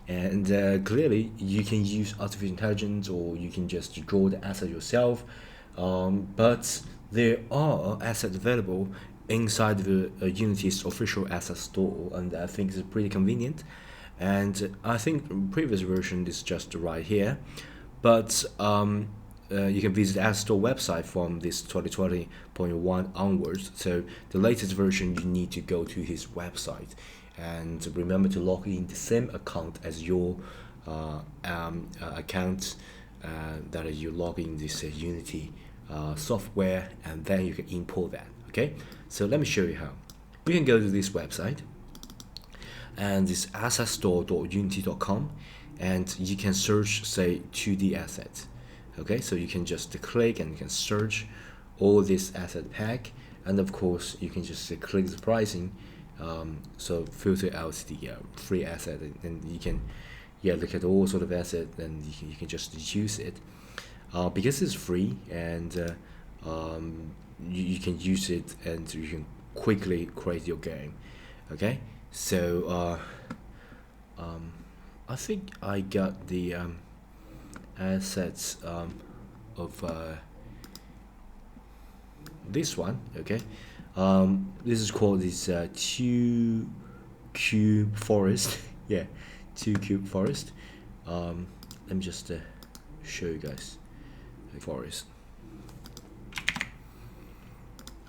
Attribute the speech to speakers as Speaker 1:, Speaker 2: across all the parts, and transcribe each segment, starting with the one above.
Speaker 1: And clearly you can use artificial intelligence, or you can just draw the asset yourself, but there are assets available inside the Unity's official asset store, and I think it's pretty convenient. And I think previous version is just right here, but you can visit the App Store website from this 2020.1 onwards. So the latest version, you need to go to his website, and remember to log in the same account as your account that you log in this Unity software, and then you can import that. Okay, so let me show you how. You can go to this website, and it's assetstore.unity.com, and you can search, say, 2D assets. Okay, so you can just click and you can search all this asset pack, and of course you can just click the pricing, so filter out the free asset, and you can look at all sort of asset, and you can just use it because it's free, and you can use it, and you can quickly create your game. Okay, so I think I got the assets of this one. Okay, this is called this 2-cube forest. Yeah, 2-cube forest. Let me just show you guys the forest.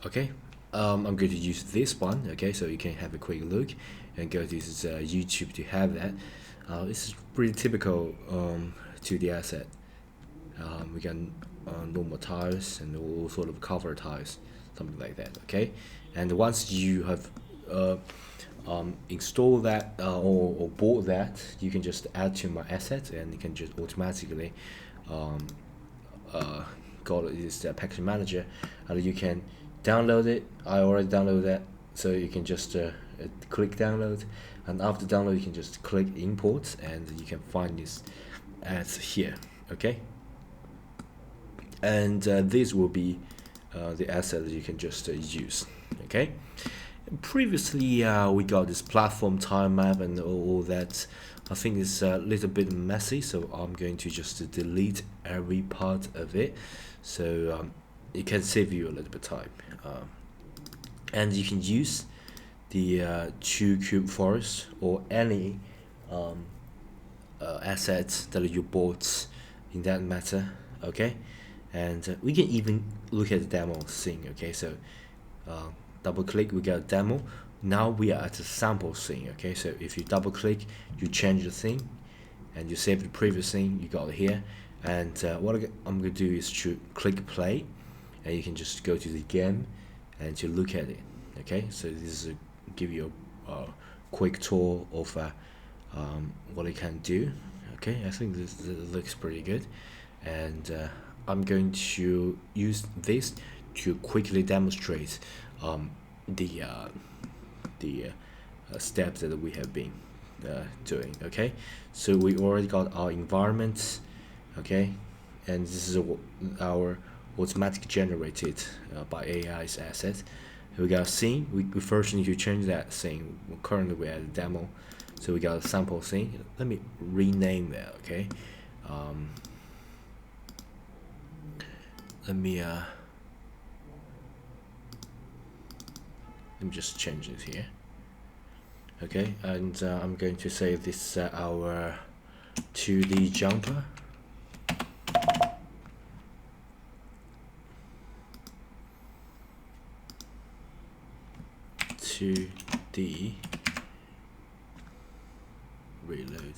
Speaker 1: Okay, I'm going to use this one. Okay, so you can have a quick look and go to this YouTube to have that. This is pretty typical 2D asset. We got normal tiles and all sort of cover tiles, something like that. Okay, and once you have install that or bought that, you can just add to my asset, and you can just automatically go to this package manager, and you can download it. I already downloaded that, so you can just click download, and after download you can just click import, and you can find this ads here. Okay, and this will be the asset that you can just use. Okay, previously we got this platform time map and all that. I think it's a little bit messy, so I'm going to just delete every part of it, so it can save you a little bit of time, and you can use the 2-cube forest or any assets that you bought in that matter. Okay, and we can even look at the demo scene. Okay, so double click, we got a demo. Now we are at the sample scene. Okay, so if you double click, you change the thing, and you save the previous thing you got here. And what I'm gonna do is to click play, and you can just go to the game and to look at it. Okay, so this is give you a quick tour of what it can do. Okay, I think this looks pretty good, and I'm going to use this to quickly demonstrate the steps that we have been doing. Okay, so we already got our environment. Okay, and this is our automatic generated by AI's asset. We got a scene. We first need to change that scene. Currently we're at a demo, so we got a sample scene. Let me rename that. Okay, let me just change it here. Okay, and I'm going to say this our 2D jumper. 2D reload.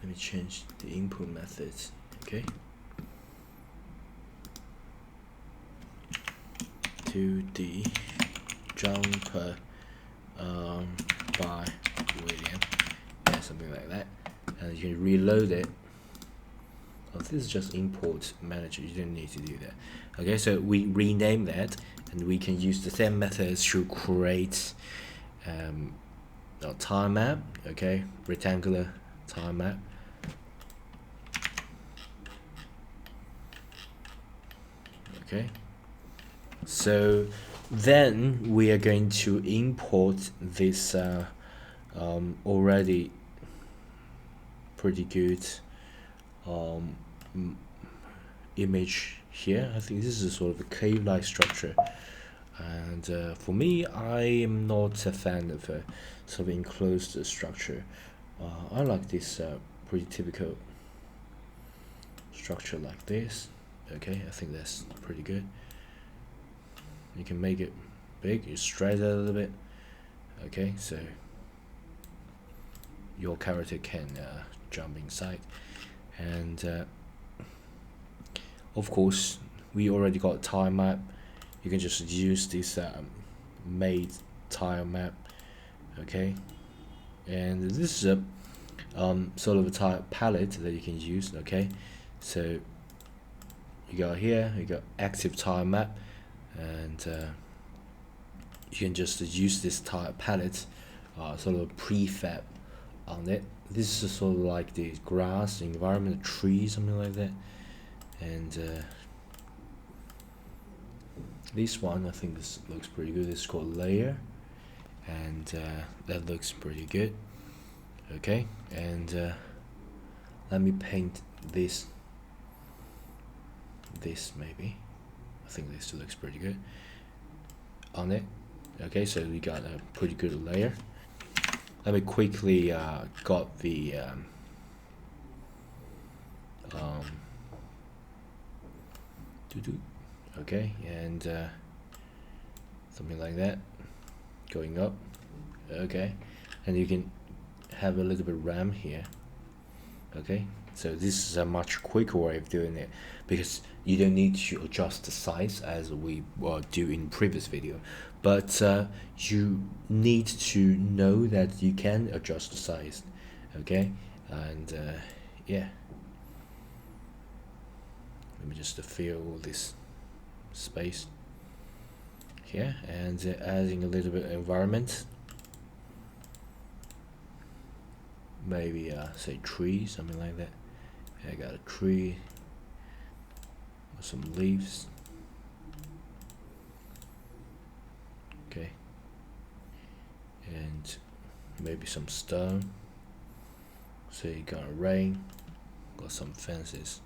Speaker 1: Let me change the input methods. Okay, 2D jumper by William, yeah, something like that, and you can reload it. Oh, this is just import manager, you don't need to do that. Okay, so we rename that, and we can use the same methods to create a time map. Okay, rectangular time map. Okay, so then we are going to import this already pretty good image here. I think this is sort of a cave-like structure, and for me, I am not a fan of a sort of enclosed structure. I like this pretty typical structure like this. Okay, I think that's pretty good. You can make it big, you stretch it a little bit. Okay, so your character can jump inside, and of course we already got a tile map. You can just use this made tile map. Okay, and this is a sort of a tile palette that you can use. Okay, so you got here, you got active tile map, and you can just use this tile palette, sort of prefab on it. This is sort of like the grass environment, tree, something like that. And this one, I think this looks pretty good. It's called layer, and that looks pretty good. Okay, and let me paint this maybe. I think this looks pretty good on it. Okay, so we got a pretty good layer. Let me quickly got the okay, and something like that going up. Okay, and you can have a little bit of RAM here. Okay, so this is a much quicker way of doing it, because you don't need to adjust the size as we do in previous video, but you need to know that you can adjust the size. Okay, and yeah, let me just fill this space here, and adding a little bit of environment, maybe say tree, something like that. I got a tree with some leaves. Okay, and maybe some stone. So you got a rain, got some fences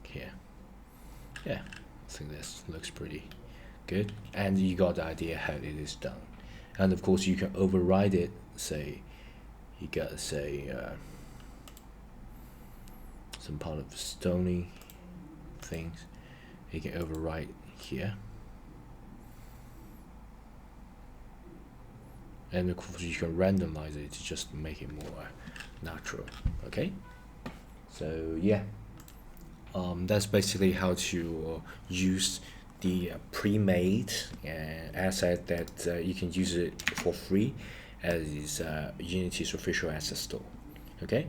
Speaker 1: here. Yeah, I think this looks pretty good, and you got the idea how it is done. And of course you can override it. Say you got, say, some part of stony things, you can overwrite here, and of course you can randomize it to just make it more natural. Okay, so yeah, that's basically how to use the pre-made asset that you can use it for free as is Unity's official asset store. Okay,